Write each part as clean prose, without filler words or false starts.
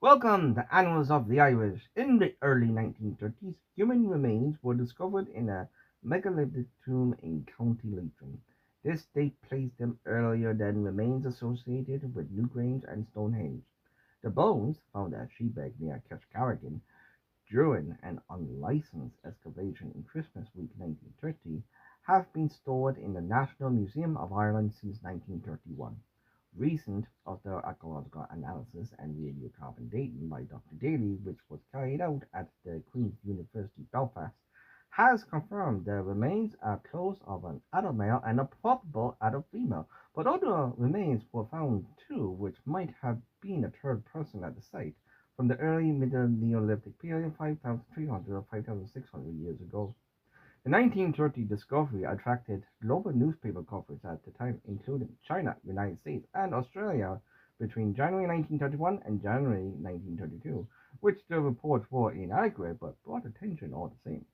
Welcome to Annals of the Irish. In the early 1930s, human remains were discovered in a megalithic tomb in County Leitrim. This date placed them earlier than remains associated with Newgrange and Stonehenge. The bones, found at Sheebeg near Carrigan during an unlicensed excavation in Christmas week 1930, have been stored in the National Museum of Ireland since 1931. Recent archaeological analysis and radiocarbon dating by Dr. Daly, which was carried out at the Queen's University Belfast, has confirmed the remains are close of an adult male and a probable adult female, but other remains were found too, which might have been a third person at the site from the early Middle Neolithic period 5,300 or 5,600 years ago. The 1930 discovery attracted global newspaper coverage at the time, including China, United States, and Australia between January 1931 and January 1932, which the reports were inaccurate but brought attention all the same.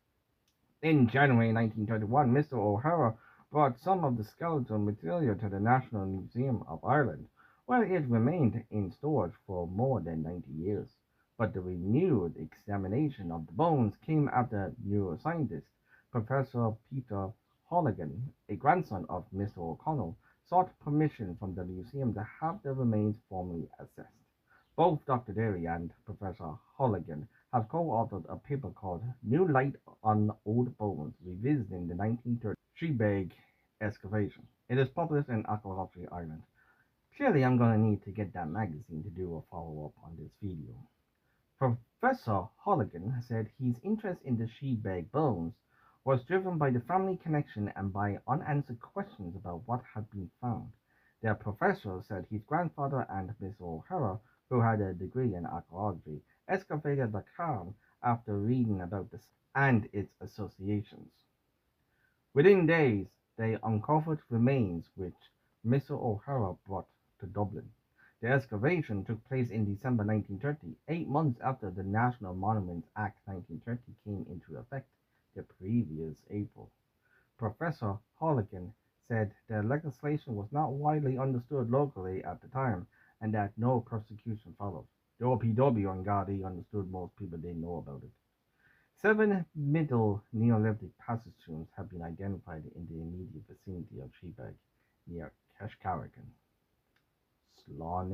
In January 1931, Mr. O'Hara brought some of the skeletal material to the National Museum of Ireland, where it remained in storage for more than 90 years. But the renewed examination of the bones came after neuroscientist Professor Peter Holligan, a grandson of Mr. O'Connell, sought permission from the museum to have the remains formally assessed. Both Dr. Derry and Professor Holligan have co-authored a paper called "New Light on Old Bones: Revisiting the 1930 Sheebeg Excavation." It is published in Archaeology Ireland. Clearly, I'm going to need to get that magazine to do a follow-up on this video. Professor Holligan said his interest in the Sheebeg bones was driven by the family connection and by unanswered questions about what had been found. The professor said his grandfather and Miss O'Hara, who had a degree in archaeology, excavated the cairn after reading about the and its associations. Within days, they uncovered remains which Mr. O'Hara brought to Dublin. The excavation took place in December 1930, 8 months after the National Monuments Act 1930 came into effect the previous April. Professor Holligan said the legislation was not widely understood locally at the time and that no prosecution followed. The OPW and Gardaí understood, most people didn't know about it. 7 Middle Neolithic passage tombs have been identified in the immediate vicinity of Sheebeg near Keshcarrigan. Slán